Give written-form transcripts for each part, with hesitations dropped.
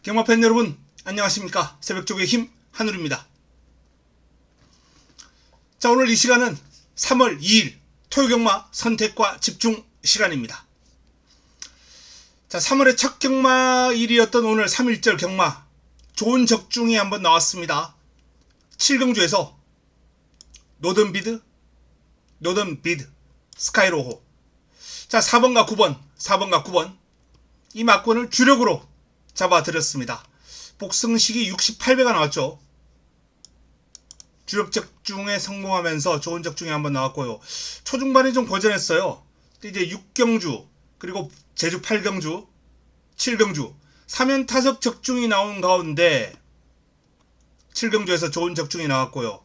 경마팬 여러분 안녕하십니까. 새벽쪽의 힘 한울입니다. 자, 오늘 이 시간은 3월 2일 토요경마 선택과 집중 시간입니다. 자, 3월의 첫 경마일이었던 오늘 3일절 경마 좋은 적중이 한번 나왔습니다. 7경주에서 노던비드, 스카이로호. 자, 4번과 9번 이 막권을 주력으로 잡아드렸습니다. 복승식이 68배가 나왔죠. 주력 적중에 성공하면서 좋은 적중이 한번 나왔고요. 초중반에 좀 고전했어요. 이제 6경주 그리고 제주 8경주 7경주 3연타석 적중이 나온 가운데 7경주에서 좋은 적중이 나왔고요.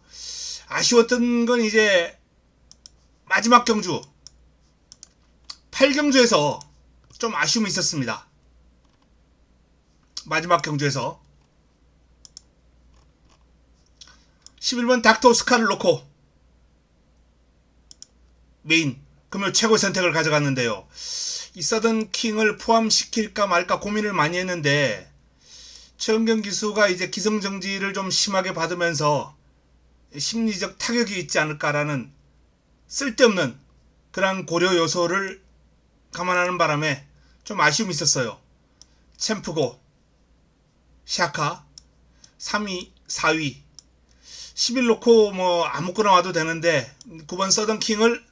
아쉬웠던 건 이제 마지막 경주 8경주에서 좀 아쉬움이 있었습니다. 마지막 경주에서 11번 닥터 스카를 놓고 메인 금요 최고의 선택을 가져갔는데요. 이 서든 킹을 포함시킬까 말까 고민을 많이 했는데 최은경 기수가 이제 기성정지를 좀 심하게 받으면서 심리적 타격이 있지 않을까라는 쓸데없는 그런 고려 요소를 감안하는 바람에 좀 아쉬움이 있었어요. 챔프고 샤카 3위 4위 10일 놓고 뭐 아무거나 와도 되는데 9번 서든킹을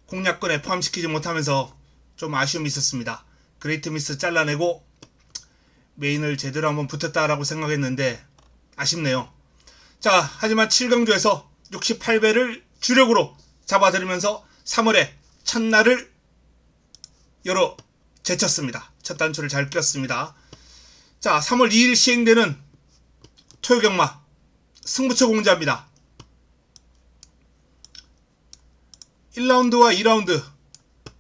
공략권에 포함시키지 못하면서 좀 아쉬움이 있었습니다. 그레이트 미스 잘라내고 메인을 제대로 한번 붙였다라고 생각했는데 아쉽네요. 자, 하지만 7경주에서 68배를 주력으로 잡아들이면서 3월의 첫날을 열어 제쳤습니다. 첫 단추를 잘 꼈습니다. 자, 3월 2일 시행되는 토요경마 승부처 공지합니다. 1라운드와 2라운드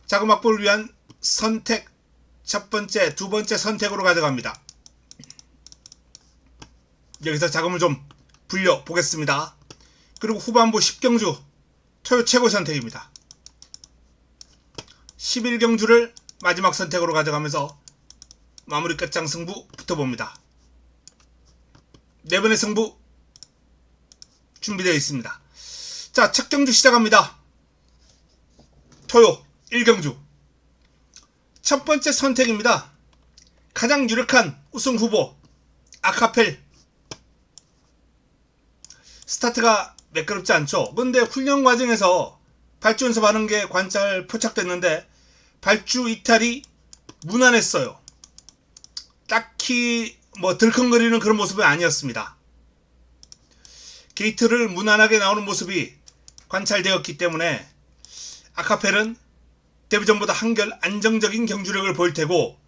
자금 확보를 위한 선택 첫 번째, 두 번째 선택으로 가져갑니다. 여기서 자금을 좀 불려 보겠습니다. 그리고 후반부 10경주 토요 최고 선택입니다. 11경주를 마지막 선택으로 가져가면서 마무리 끝장 승부 붙어봅니다. 네 번의 승부 준비되어 있습니다. 자, 첫 경주 시작합니다. 토요 1경주 첫 번째 선택입니다. 가장 유력한 우승 후보 아카펠. 스타트가 매끄럽지 않죠. 근데 훈련 과정에서 발주 연습하는 게 관찰 포착됐는데 발주 이탈이 무난했어요. 딱히 뭐 들컹거리는 그런 모습은 아니었습니다. 게이트를 무난하게 나오는 모습이 관찰되었기 때문에 아카펠은 데뷔전보다 한결 안정적인 경주력을 보일 테고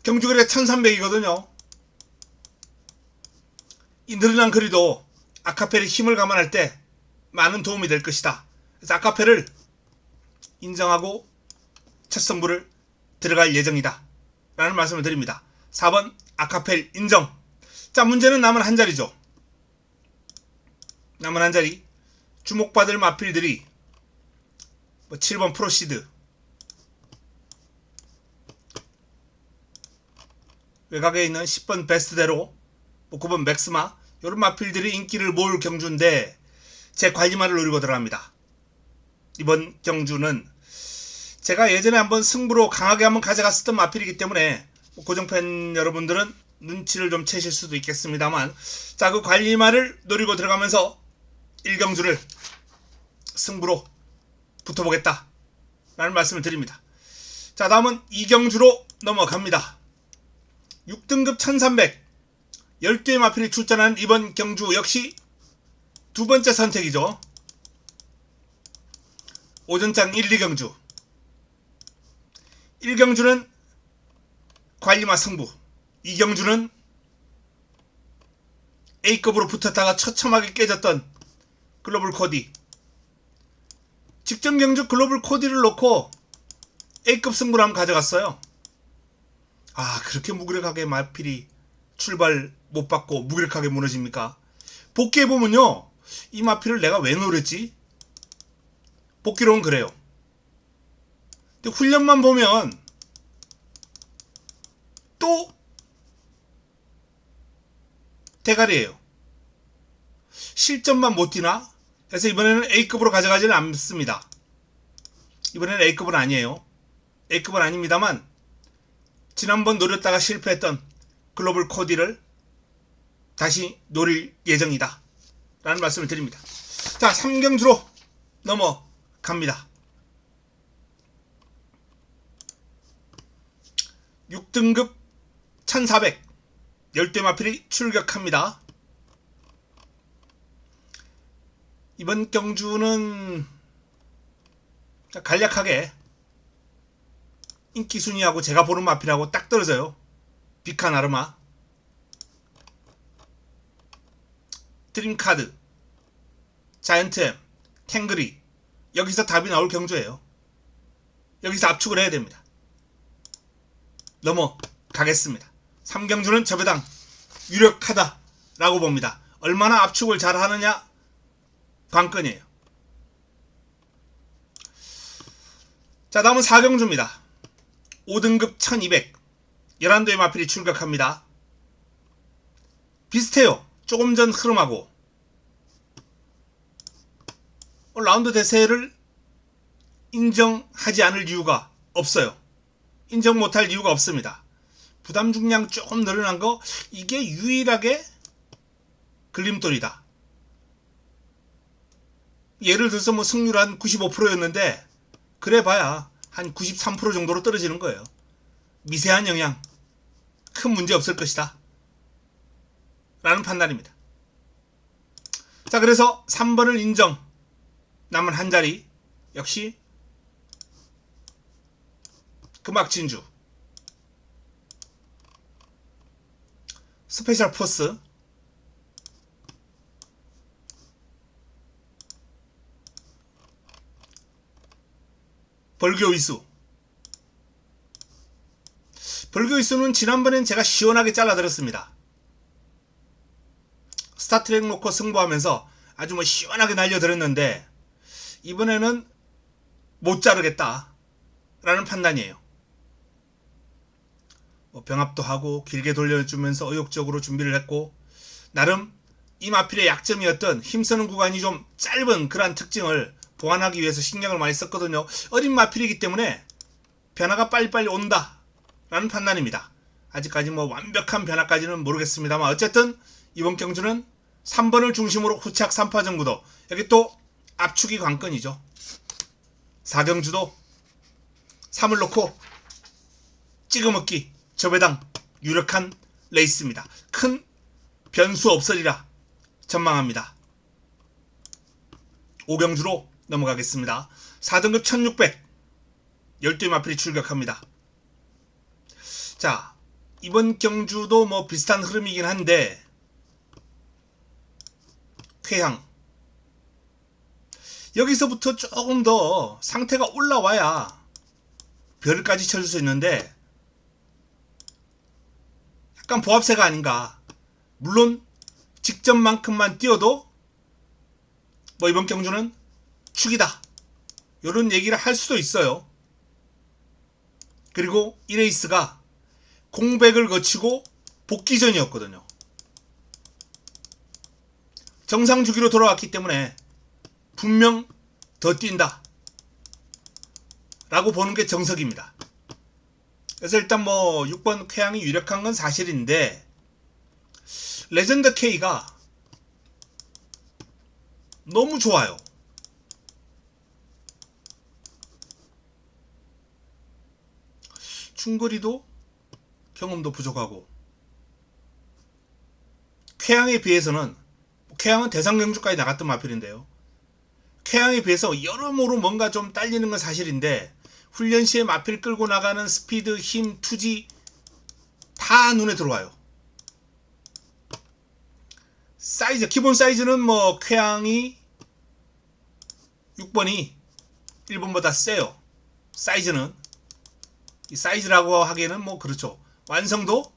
경주거리가 1300이거든요. 이 늘어난 거리도 아카펠의 힘을 감안할 때 많은 도움이 될 것이다. 그래서 아카펠을 인정하고 첫 승부를 들어갈 예정이다 라는 말씀을 드립니다. 4번 아카펠 인정. 자, 문제는 남은 한 자리죠. 남은 한 자리 주목받을 마필들이 7번 프로시드, 외곽에 있는 10번 베스트대로, 9번 맥스마 이런 마필들이 인기를 모을 경주인데 제 관리만을 노리고 들어갑니다. 이번 경주는 제가 예전에 한번 승부로 강하게 한번 가져갔었던 마필이기 때문에 고정팬 여러분들은 눈치를 좀 채실 수도 있겠습니다만, 자, 그 관리만을 노리고 들어가면서 1경주를 승부로 붙어보겠다 라는 말씀을 드립니다. 자, 다음은 2경주로 넘어갑니다. 6등급 1300 12의 마필이 출전하는 이번 경주 역시 두 번째 선택이죠. 오전장 1, 2경주 1경주는 관리마 승부, 2경주는 A급으로 붙었다가 처참하게 깨졌던 글로벌 코디. 직전 경주 글로벌 코디를 놓고 A급 승부를 한번 가져갔어요. 아, 그렇게 무기력하게 마필이 출발 못 받고 무기력하게 무너집니까? 복귀해보면요, 이 마필을 내가 왜 노렸지? 복귀로는 그래요. 근데 훈련만 보면 또 대가리예요. 실점만 못 뛰나? 그래서 이번에는 A급으로 가져가지는 않습니다. 이번에는 A급은 아니에요. A급은 아닙니다만 지난번 노렸다가 실패했던 글로벌 코디를 다시 노릴 예정이다 라는 말씀을 드립니다. 자, 3경주로 넘어갑니다. 6등급 1400 10대 마필이 출격합니다. 이번 경주는 간략하게 인기 순위하고 제가 보는 마필하고 딱 떨어져요. 비칸 아르마, 드림카드, 자이언트엠, 탱그리, 여기서 답이 나올 경주예요. 여기서 압축을 해야 됩니다. 넘어가겠습니다. 3경주는 저배당 유력하다 라고 봅니다. 얼마나 압축을 잘 하느냐 관건이에요. 자, 다음은 4경주입니다. 5등급 1200 11도의 마필이 출격합니다. 비슷해요. 조금 전 흐름하고 라운드 대세를 인정하지 않을 이유가 없어요. 인정 못할 이유가 없습니다. 부담 중량 조금 늘어난 거, 이게 유일하게 걸림돌이다. 예를 들어서 뭐 승률 한 95%였는데 그래 봐야 한 93% 정도로 떨어지는 거예요. 미세한 영향, 큰 문제 없을 것이다 라는 판단입니다. 자, 그래서 3번을 인정, 남은 한 자리 역시 금악진주 스페셜 포스, 벌교이수. 벌교이수는 지난번엔 제가 시원하게 잘라드렸습니다. 스타트랙 놓고 승부하면서 아주 뭐 시원하게 날려드렸는데 이번에는 못 자르겠다 라는 판단이에요. 병합도 하고 길게 돌려주면서 의욕적으로 준비를 했고, 나름 이 마필의 약점이었던 힘쓰는 구간이 좀 짧은 그러한 특징을 보완하기 위해서 신경을 많이 썼거든요. 어린 마필이기 때문에 변화가 빨리빨리 온다 라는 판단입니다. 아직까지 뭐 완벽한 변화까지는 모르겠습니다만 어쨌든 이번 경주는 3번을 중심으로 후착 3파전 구도, 여기 또 압축이 관건이죠. 4경주도 3을 놓고 찍어먹기, 저배당 유력한 레이스입니다. 큰 변수 없으리라 전망합니다. 5경주로 넘어가겠습니다. 4등급 1600 12 마필이 출격합니다. 자, 이번 경주도 뭐 비슷한 흐름이긴 한데 쾌향, 여기서부터 조금 더 상태가 올라와야 별까지 쳐줄 수 있는데 약간 보합세가 아닌가. 물론 직전만큼만 뛰어도 뭐 이번 경주는 축이다 이런 얘기를 할 수도 있어요. 그리고 이 레이스가 공백을 거치고 복귀전이었거든요. 정상 주기로 돌아왔기 때문에 분명 더 뛴다 라고 보는 게 정석입니다. 그래서 일단 뭐 6번 쾌향이 유력한 건 사실인데 레전드 K가 너무 좋아요. 충거리도 경험도 부족하고, 쾌향에 비해서는, 쾌향은 대상경주까지 나갔던 마필인데요, 쾌향에 비해서 여러모로 뭔가 좀 딸리는 건 사실인데 훈련 시에 마필 끌고 나가는 스피드, 힘, 투지 다 눈에 들어와요. 사이즈, 기본 사이즈는 뭐 쾌향이 6번이 1번보다 세요. 사이즈는, 이 사이즈라고 하기에는 뭐 그렇죠. 완성도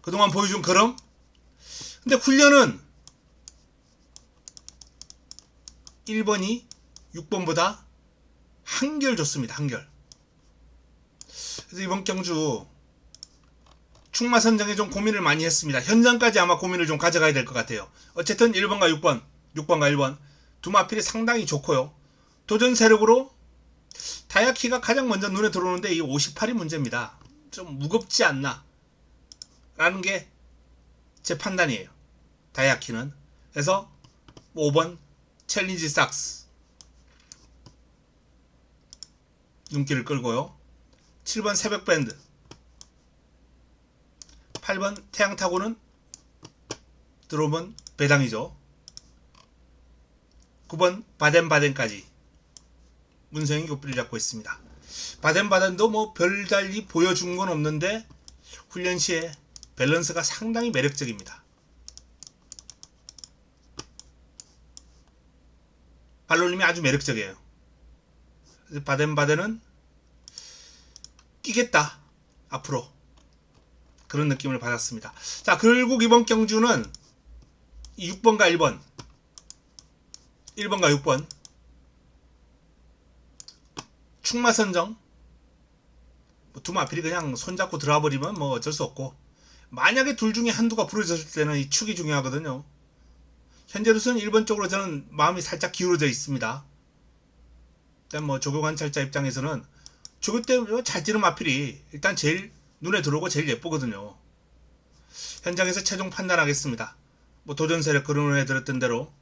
그동안 보여준 그럼. 근데 훈련은 1번이 6번보다 한결 좋습니다. 한결. 그래서 이번 경주 충마 선정에 좀 고민을 많이 했습니다. 현장까지 아마 고민을 좀 가져가야 될 것 같아요. 어쨌든 1번과 6번, 6번과 1번 두 마필이 상당히 좋고요. 도전 세력으로 다이아키가 가장 먼저 눈에 들어오는데 이 58이 문제입니다. 좀 무겁지 않나 라는 게 제 판단이에요. 다이아키는. 그래서 5번 챌린지 삭스 눈길을 끌고요. 7번 새벽 밴드, 8번 태양 타고는 들어오면 배당이죠. 9번 바덴바덴까지 문성이 굣길을 잡고 있습니다. 바덴바덴도 뭐 별달리 보여준 건 없는데 훈련 시에 밸런스가 상당히 매력적입니다. 발놀림이 아주 매력적이에요. 바덴바덴은 뛰겠다 앞으로 그런 느낌을 받았습니다. 자, 결국 이번 경주는 6번과 1번 1번과 6번 충마 선정 두 마필이 그냥 손잡고 들어와 버리면 뭐 어쩔 수 없고, 만약에 둘 중에 한두가 부러졌을 때는 이 축이 중요하거든요. 현재로서는 1번 쪽으로 저는 마음이 살짝 기울어져 있습니다. 일단 뭐 조교 관찰자 입장에서는 조교 때 잘 뛰는 마필이 일단 제일 눈에 들어오고 제일 예쁘거든요. 현장에서 최종 판단하겠습니다. 뭐 도전 세력 그런 애 들었던 대로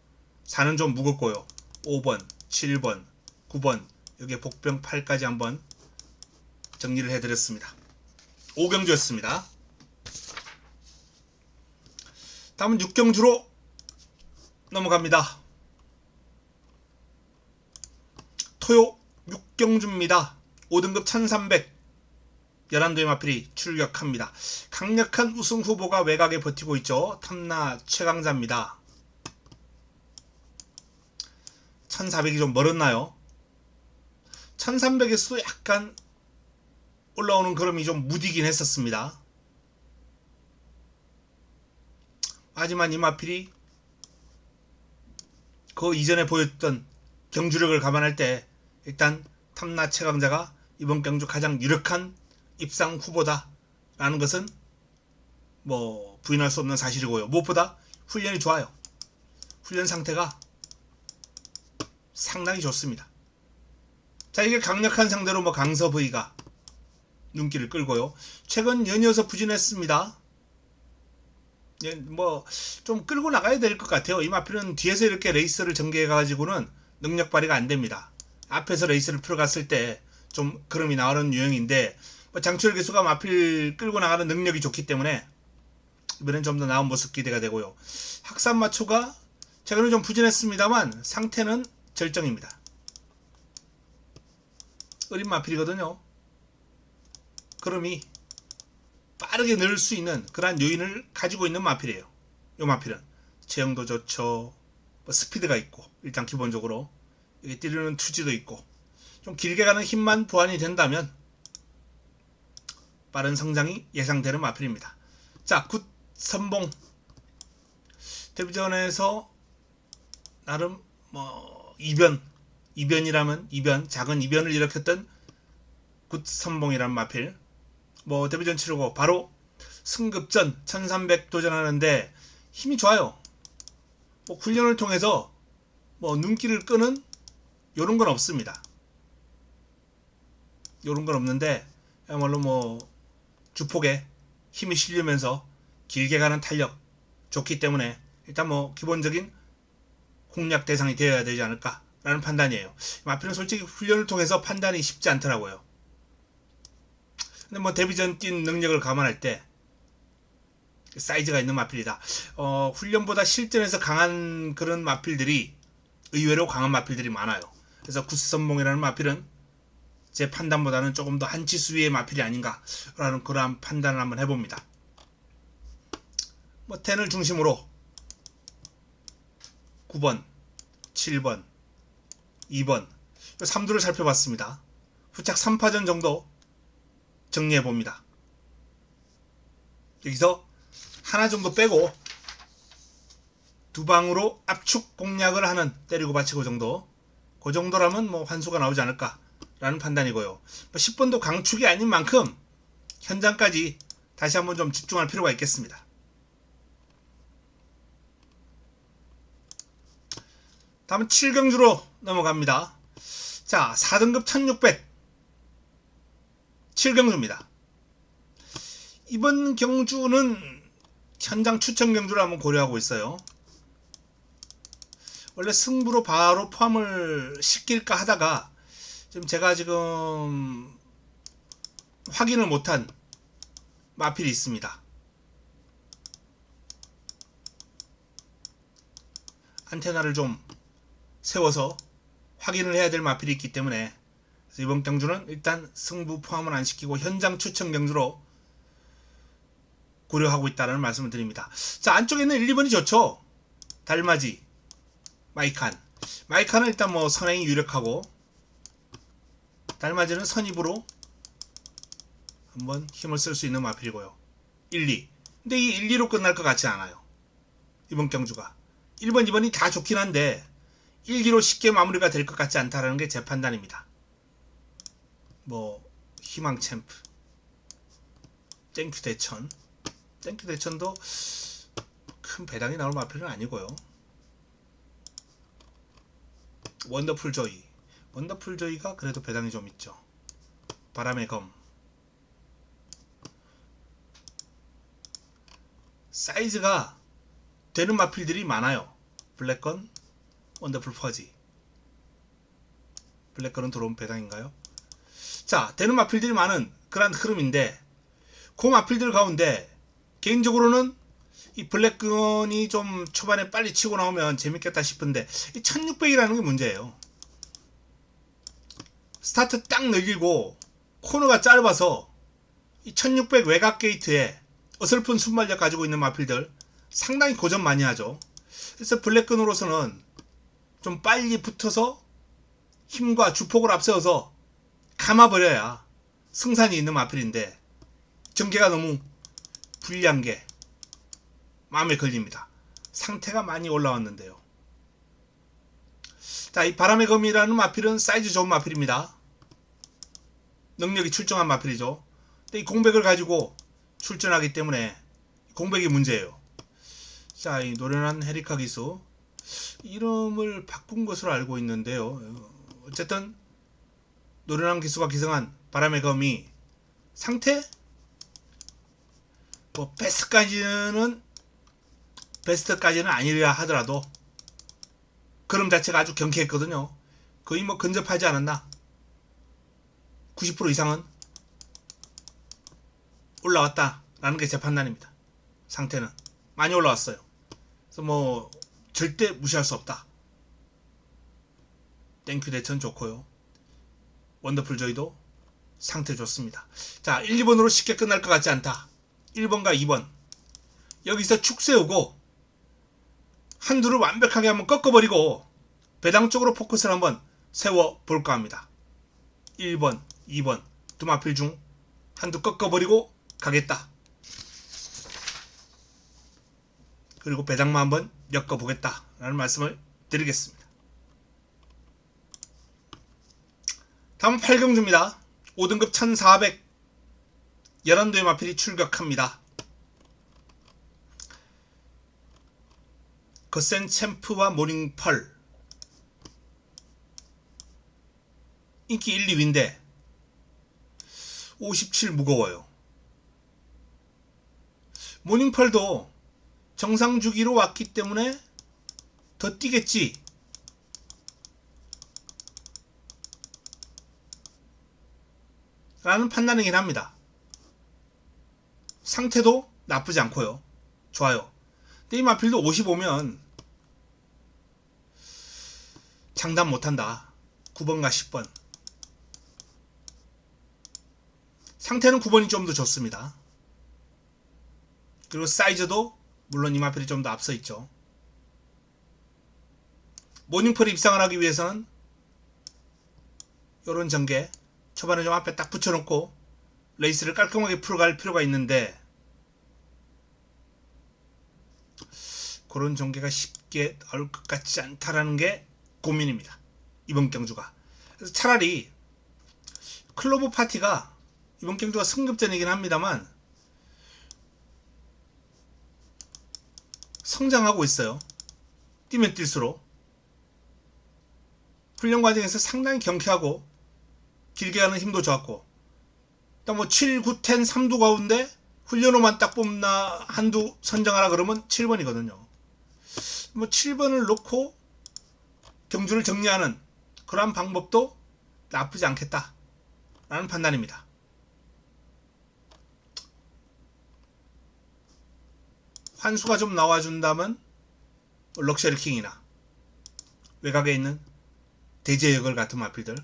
4는 좀 무겁고요. 5번, 7번, 9번 여기에 복병 8까지 한번 정리를 해드렸습니다. 5경주였습니다. 다음은 6경주로 넘어갑니다. 토요 6경주입니다. 5등급 1300 11도의 마필이 출격합니다. 강력한 우승 후보가 외곽에 버티고 있죠. 탐나 최강자입니다. 1400이 좀 멀었나요? 1300에서도 약간 올라오는 걸음이 좀 무디긴 했었습니다. 하지만 이 마필이 그 이전에 보였던 경주력을 감안할 때 일단 탐나 최강자가 이번 경주 가장 유력한 입상 후보다 라는 것은 뭐 부인할 수 없는 사실이고요. 무엇보다 훈련이 좋아요. 훈련 상태가 상당히 좋습니다. 자, 이게 강력한 상대로 뭐 강서 V가 눈길을 끌고요. 최근 연이어서 부진했습니다. 예, 뭐 좀 끌고 나가야 될 것 같아요. 이 마필은 뒤에서 이렇게 레이스를 전개해 가지고는 능력 발휘가 안 됩니다. 앞에서 레이스를 풀어갔을 때 좀 걸음이 나오는 유형인데, 뭐 장철 기수가 마필 끌고 나가는 능력이 좋기 때문에 이번엔 좀 더 나은 모습 기대가 되고요. 학산 마초가 최근에 좀 부진했습니다만 상태는 절정입니다. 어린 마필이거든요. 걸음이 빠르게 늘 수 있는 그러한 요인을 가지고 있는 마필이에요. 이 마필은 체형도 좋죠. 뭐 스피드가 있고 일단 기본적으로 여기 뛰려는 투지도 있고 좀 길게 가는 힘만 보완이 된다면 빠른 성장이 예상되는 마필입니다. 자, 굿 선봉 데뷔전에서 나름 뭐 이변이라면 이변, 작은 이변을 일으켰던 굿 선봉이란 마필, 뭐 데뷔전 치르고 바로 승급전 1300 도전하는데 힘이 좋아요. 뭐 훈련을 통해서 뭐 눈길을 끄는 요런 건 없습니다. 요런 건 없는데 야말로 뭐 주폭에 힘이 실리면서 길게 가는 탄력 좋기 때문에 일단 뭐 기본적인 공략 대상이 되어야 되지 않을까 라는 판단이에요. 마필은 솔직히 훈련을 통해서 판단이 쉽지 않더라고요. 근데 뭐 데뷔전 뛴 능력을 감안할 때 사이즈가 있는 마필이다. 훈련보다 실전에서 강한 그런 마필들이 의외로 강한 마필들이 많아요. 그래서 구스선봉이라는 마필은 제 판단보다는 조금 더 한 치수 위의 마필이 아닌가라는 그러한 판단을 한번 해봅니다. 뭐 10을 중심으로 9번, 7번, 2번 3두를 살펴봤습니다. 후착 3파전 정도 정리해봅니다. 여기서 하나 정도 빼고 두 방으로 압축 공략을 하는 때리고 받치고 정도, 그 정도라면 뭐 환수가 나오지 않을까 라는 판단이고요. 10번도 강축이 아닌 만큼 현장까지 다시 한번 좀 집중할 필요가 있겠습니다. 다음은 7경주로 넘어갑니다. 자, 4등급 1600 7경주입니다. 이번 경주는 현장 추천 경주를 한번 고려하고 있어요. 원래 승부로 바로 포함을 시킬까 하다가 제가 지금 확인을 못한 마필이 있습니다. 안테나를 좀 세워서 확인을 해야 될 마필이 있기 때문에 이번 경주는 일단 승부 포함은 안 시키고 현장 추천 경주로 고려하고 있다는 말씀을 드립니다. 자, 안쪽에 있는 1, 2번이 좋죠. 달맞이, 마이칸. 마이칸은 일단 뭐 선행이 유력하고, 달맞이는 선입으로 한번 힘을 쓸 수 있는 마필이고요. 1, 2. 근데 이 1, 2로 끝날 것 같지 않아요. 이번 경주가. 1번, 2번이 다 좋긴 한데 1, 2로 쉽게 마무리가 될 것 같지 않다라는 게 제 판단입니다. 뭐 희망 챔프, 땡큐 대천. 땡큐 대천도 큰 배당이 나올 마필은 아니고요. 원더풀 조이. 원더풀 조이가 그래도 배당이 좀 있죠. 바람의 검. 사이즈가 되는 마필들이 많아요. 블랙건, 원더풀 퍼지. 블랙건은 들어온 배당인가요? 자, 되는 마필들이 많은 그런 흐름인데, 그 마필들 가운데 개인적으로는 이 블랙건이 좀 초반에 빨리 치고 나오면 재밌겠다 싶은데 이 1600이라는 게 문제예요. 스타트 딱 늘리고 코너가 짧아서 이 1600 외곽 게이트에 어설픈 순발력 가지고 있는 마필들 상당히 고전 많이 하죠. 그래서 블랙건으로서는 좀 빨리 붙어서 힘과 주폭을 앞세워서 감아버려야 승산이 있는 마필인데 전개가 너무 불리한 게 마음에 걸립니다. 상태가 많이 올라왔는데요. 자, 이 바람의 검이라는 마필은 사이즈 좋은 마필입니다. 능력이 출중한 마필이죠. 근데 이 공백을 가지고 출전하기 때문에 공백이 문제예요. 자, 이 노련한 헤리카 기수 이름을 바꾼 것으로 알고 있는데요. 어쨌든 노련한 기수가 기승한 바람의 검이 상태? 뭐 베스트까지는 아니라 하더라도 그럼 자체가 아주 경쾌했거든요. 거의 뭐 근접하지 않았나? 90% 이상은 올라왔다라는 게 제 판단입니다. 상태는 많이 올라왔어요. 그래서 뭐 절대 무시할 수 없다. 땡큐 대천 좋고요. 원더풀 조이도 상태 좋습니다. 자, 1, 2번으로 쉽게 끝날 것 같지 않다. 1번과 2번 여기서 축 세우고 한두를 완벽하게 한번 꺾어버리고 배당 쪽으로 포커스를 한번 세워볼까 합니다. 1번, 2번 두 마필 중 한두 꺾어버리고 가겠다. 그리고 배당만 한번 엮어보겠다 라는 말씀을 드리겠습니다. 다음은 8경주입니다. 5등급 1400 11도의 마필이 출격합니다. 거센 챔프와 모닝펄 인기 1, 2위인데 57 무거워요. 모닝펄도 정상 주기로 왔기 때문에 더 뛰겠지 라는 판단이긴 합니다. 상태도 나쁘지 않고요. 좋아요. 근데 이 마필도 55면 장담 못한다. 9번과 10번. 상태는 9번이 좀 더 좋습니다. 그리고 사이즈도 물론 이 마필이 좀 더 앞서 있죠. 모닝펄이 입상을 하기 위해서는 요런 전개 초반에 좀 앞에 딱 붙여놓고 레이스를 깔끔하게 풀어갈 필요가 있는데 그런 전개가 쉽게 나올 것 같지 않다라는 게 고민입니다. 이번 경주가. 그래서 차라리 클로브 파티가 이번 경주가 승급전이긴 합니다만 성장하고 있어요. 뛰면 뛸수록 훈련 과정에서 상당히 경쾌하고 길게 가는 힘도 좋았고, 일단 뭐 7, 9, 10, 3두 가운데 훈련호만 딱 뽑나 한두 선정하라 그러면 7번이거든요. 뭐 7번을 놓고 경주를 정리하는 그러한 방법도 나쁘지 않겠다 라는 판단입니다. 환수가 좀 나와준다면 럭셔리 킹이나 외곽에 있는 대제 역을 같은 마필들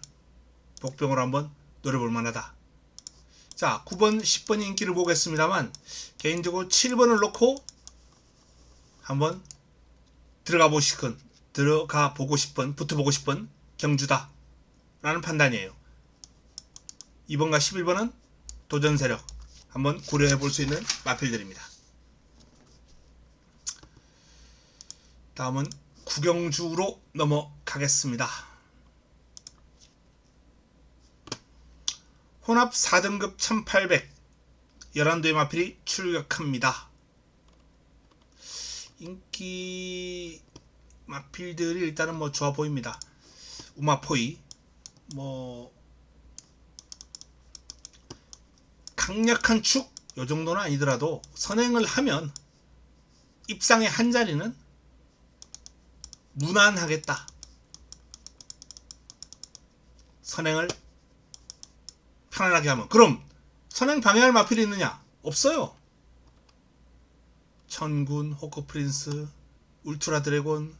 복병으로 한번 노려볼 만하다. 자, 9번, 10번의 인기를 보겠습니다만 개인적으로 7번을 놓고 한번 들어가 보고 싶은 붙어보고 싶은 경주다 라는 판단이에요. 2번과 11번은 도전 세력 한번 고려해 볼 수 있는 마필들입니다. 다음은 구경주로 넘어가겠습니다. 혼합 4등급 1800 11도의 마필이 출격합니다. 인기 마필들이 일단은 뭐 좋아 보입니다. 우마포이 뭐 강력한 축 요정도는 아니더라도 선행을 하면 입상의 한 자리는 무난하겠다. 선행을 편안하게 하면. 그럼 선행 방해할 마필이 있느냐? 없어요. 천군, 호크프린스, 울트라 드래곤이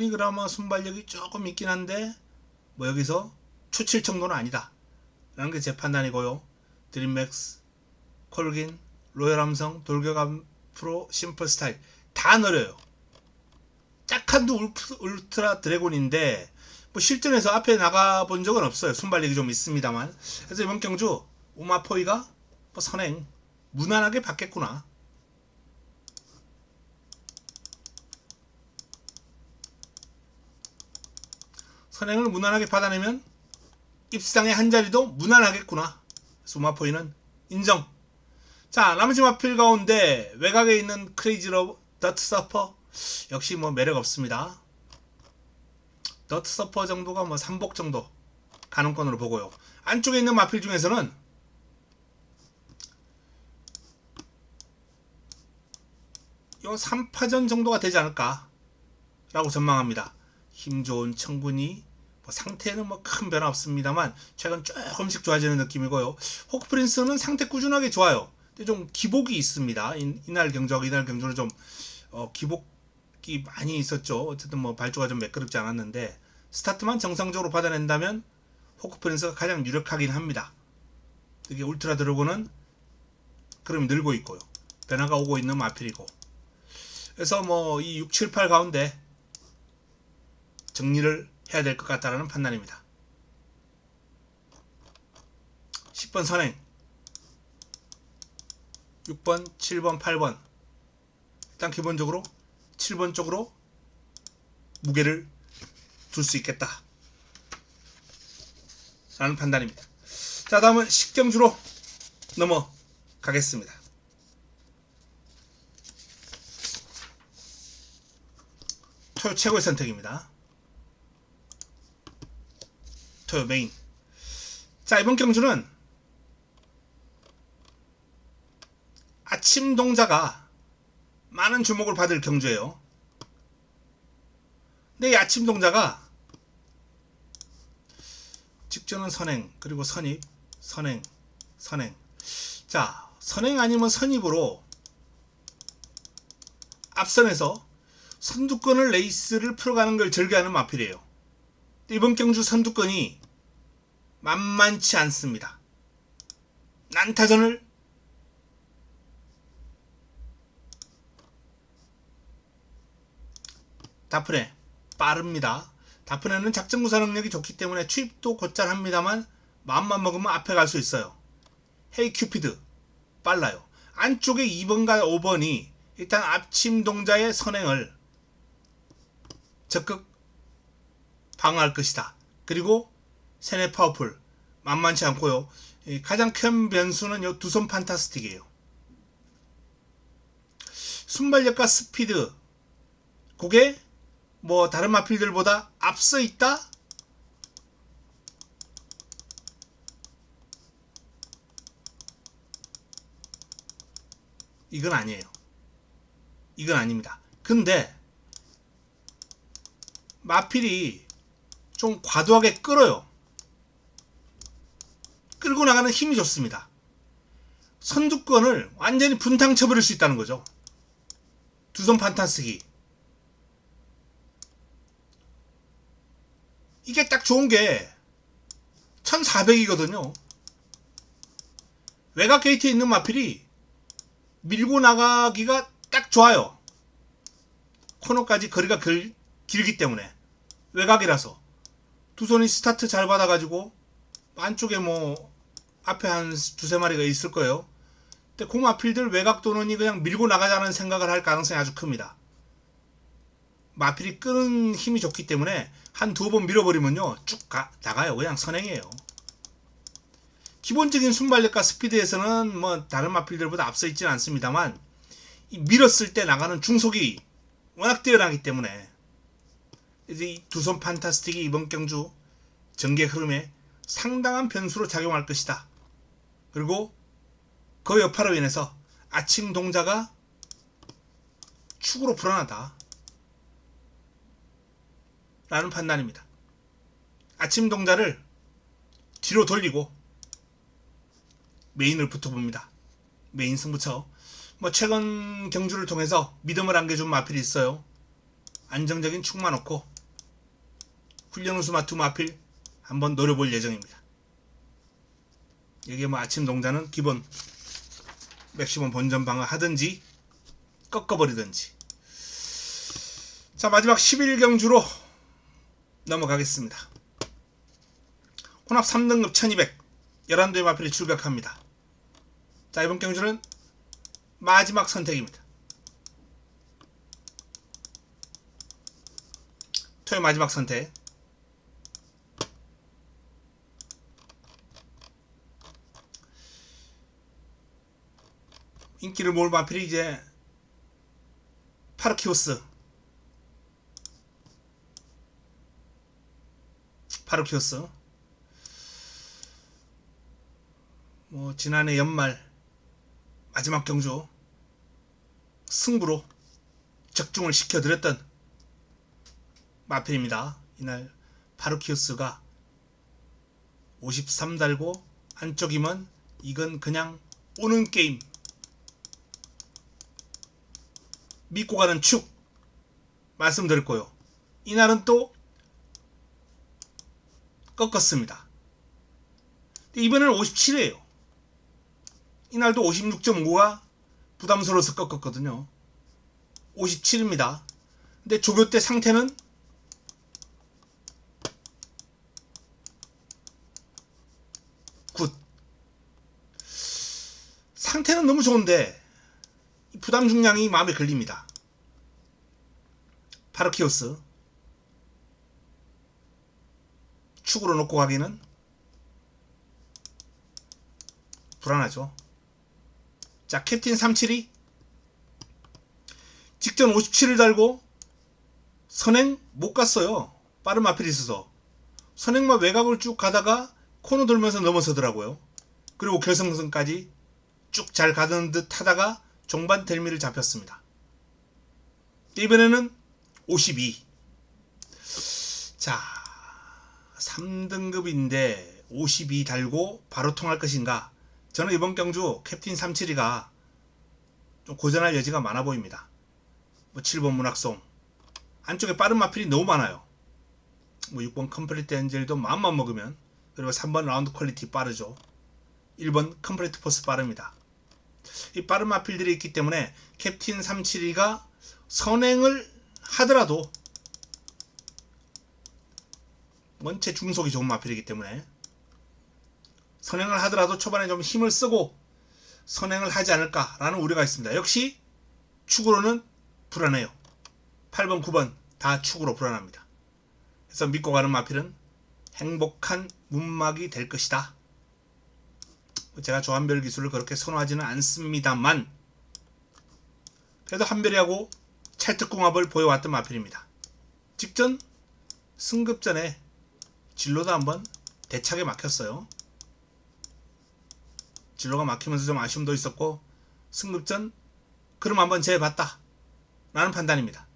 그나마 순발력이 조금 있긴 한데 뭐 여기서 초칠 정도는 아니다 라는 게 제 판단이고요. 드림맥스, 콜긴, 로열 함성, 돌격암 프로, 심플 스타일 다 느려요. 딱 한두 울트라 드래곤인데 뭐 실전에서 앞에 나가본 적은 없어요. 순발력이 좀 있습니다만. 그래서 이번 경주 우마포이가 뭐 선행 무난하게 받겠구나. 선행을 무난하게 받아내면 입상의 한 자리도 무난하겠구나. 그래서 우마포이는 인정. 자, 나머지 마필 가운데 외곽에 있는 크레이지 러브, 더트 서퍼 역시 뭐 매력 없습니다. 더트 서퍼 정도가 뭐 3복 정도 가능권으로 보고요. 안쪽에 있는 마필 중에서는 요 3파전 정도가 되지 않을까 라고 전망합니다. 힘 좋은 청군이 뭐 상태는 뭐 큰 변화 없습니다만 최근 조금씩 좋아지는 느낌이고요. 호크프린스는 상태 꾸준하게 좋아요. 근데 좀 기복이 있습니다. 이날 경주는 좀 기복이 많이 있었죠. 어쨌든 뭐 발주가 좀 매끄럽지 않았는데 스타트만 정상적으로 받아낸다면 호크프린스가 가장 유력하긴 합니다. 이게 울트라 드래곤은 그럼 늘고 있고요. 변화가 오고 있는 마필이고. 그래서 뭐 이 6, 7, 8 가운데 정리를 해야 될 것 같다라는 판단입니다. 10번 선행, 6번, 7번, 8번 일단 기본적으로 7번 쪽으로 무게를 둘 수 있겠다 라는 판단입니다. 자, 다음은 식경주로 넘어가겠습니다. 토요 최고의 선택입니다. 토요 메인. 자, 이번 경주는 아침 동자가 많은 주목을 받을 경주예요. 근데 이 아침 동자가 직전은 선행, 그리고 선입, 선행. 자, 선행 아니면 선입으로 앞선에서 선두권을 레이스를 풀어가는 걸 즐겨하는 마필이에요. 이번 경주 선두권이 만만치 않습니다. 난타전을 다프네 빠릅니다. 다프네는 작전 구사 능력이 좋기 때문에 추입도 곧잘 합니다만 마음만 먹으면 앞에 갈 수 있어요. 헤이 큐피드 빨라요. 안쪽에 2번과 5번이 일단 앞침 동자의 선행을 적극 방어할 것이다. 그리고 세네 파워풀 만만치 않고요. 가장 큰 변수는 요 두손 판타스틱이에요. 순발력과 스피드 그게 뭐 다른 마필들보다 앞서 있다? 이건 아니에요. 이건 아닙니다. 근데 마필이 좀 과도하게 끌어요. 끌고 나가는 힘이 좋습니다. 선두권을 완전히 분탕 쳐버릴 수 있다는 거죠. 두손 판타스기. 이게 딱 좋은 게 1400이거든요. 외곽 게이트에 있는 마필이 밀고 나가기가 딱 좋아요. 코너까지 거리가 길기 때문에. 외곽이라서 두 손이 스타트 잘 받아가지고 안쪽에 뭐 앞에 한 두세 마리가 있을 거예요. 근데 그 마필들 외곽 도는이 그냥 밀고 나가자는 생각을 할 가능성이 아주 큽니다. 마필이 끄는 힘이 좋기 때문에 한 두 번 밀어버리면요 쭉 나가요. 그냥 선행이에요. 기본적인 순발력과 스피드에서는 뭐 다른 마필들보다 앞서 있지는 않습니다만 이 밀었을 때 나가는 중속이 워낙 뛰어나기 때문에 이제 이 두손 판타스틱이 이번 경주 전개 흐름에 상당한 변수로 작용할 것이다. 그리고 그 여파로 인해서 아침 동자가 축으로 불안하다 라는 판단입니다. 아침 동자를 뒤로 돌리고 메인을 붙어봅니다. 메인 승부처. 뭐 최근 경주를 통해서 믿음을 안겨준 마필이 있어요. 안정적인 축만 놓고 훈련 우수마 두 마필 한번 노려볼 예정입니다. 여기에 뭐 아침 동자는 기본 맥시멈 본전 방어 하든지 꺾어버리든지. 자, 마지막 11경주로 넘어가겠습니다. 혼합 3등급 1200 11도의 마필이 출격합니다. 자, 이번 경주는 마지막 선택입니다. 토요 마지막 선택. 인기를 모을 마필이 이제 파르키오스 뭐 지난해 연말 마지막 경주 승부로 적중을 시켜드렸던 마필입니다. 이날 파르키오스가 53 달고 안쪽이면 이건 그냥 오는 게임. 믿고 가는 축 말씀드렸고요. 이날은 또 꺾었습니다. 이번에는 57이에요. 이날도 56.5가 부담스러워서 꺾었거든요. 57입니다. 근데 조교 때 상태는 굿. 상태는 너무 좋은데 부담 중량이 마음에 걸립니다. 파르키오스 축으로 놓고 가기는 불안하죠. 자, 캡틴 372 직전 57을 달고 선행 못 갔어요. 빠른 마필이 있어서 선행만 외곽을 쭉 가다가 코너 돌면서 넘어서더라고요. 그리고 결승선까지 쭉 잘 가는 듯 하다가 종반 델미를 잡혔습니다. 이번에는 52. 자, 3등급인데 52 달고 바로 통할 것인가? 저는 이번 경주 캡틴 372가 좀 고전할 여지가 많아 보입니다. 뭐 7번 문학송 안쪽에 빠른 마필이 너무 많아요. 뭐 6번 컴플리트 엔젤도 마음만 먹으면, 그리고 3번 라운드 퀄리티 빠르죠. 1번 컴플리트 포스 빠릅니다. 이 빠른 마필들이 있기 때문에 캡틴 372가 선행을 하더라도 원체 중속이 좋은 마필이기 때문에 선행을 하더라도 초반에 좀 힘을 쓰고 선행을 하지 않을까라는 우려가 있습니다. 역시 축으로는 불안해요. 8번 9번 다 축으로 불안합니다. 그래서 믿고 가는 마필은 행복한 문막이 될 것이다. 제가 조합별 기술을 그렇게 선호하지는 않습니다만 그래도 한별이하고 찰떡궁합을 보여왔던 마필입니다. 직전 승급전에 진로도 한번 대차게 막혔어요. 진로가 막히면서 좀 아쉬움도 있었고 승급전 그럼 한번 재봤다 라는 판단입니다.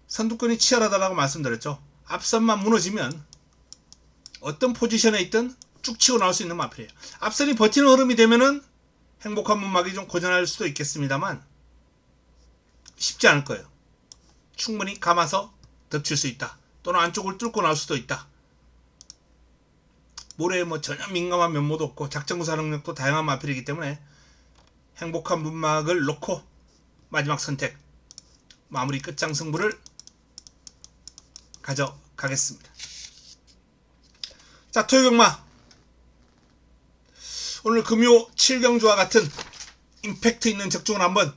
선두권이 치열하다고 말씀드렸죠. 앞선만 무너지면 어떤 포지션에 있든 쭉 치고 나올 수 있는 마필이에요. 앞선이 버티는 흐름이 되면은 행복한 문막이 좀 고전할 수도 있겠습니다만 쉽지 않을 거예요. 충분히 감아서 덮칠 수 있다. 또는 안쪽을 뚫고 나올 수도 있다. 모래에 전혀 민감한 면모도 없고 작전구사 능력도 다양한 마필이기 때문에 행복한 문막을 놓고 마지막 선택 마무리 끝장 승부를 가져가겠습니다. 자, 토요경마 오늘 금요 7경주와 같은 임팩트 있는 적중을 한번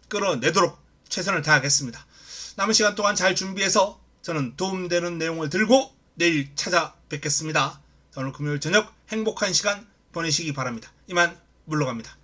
끌어내도록 최선을 다하겠습니다. 남은 시간 동안 잘 준비해서 저는 도움되는 내용을 들고 내일 찾아뵙겠습니다. 오늘 금요일 저녁 행복한 시간 보내시기 바랍니다. 이만 물러갑니다.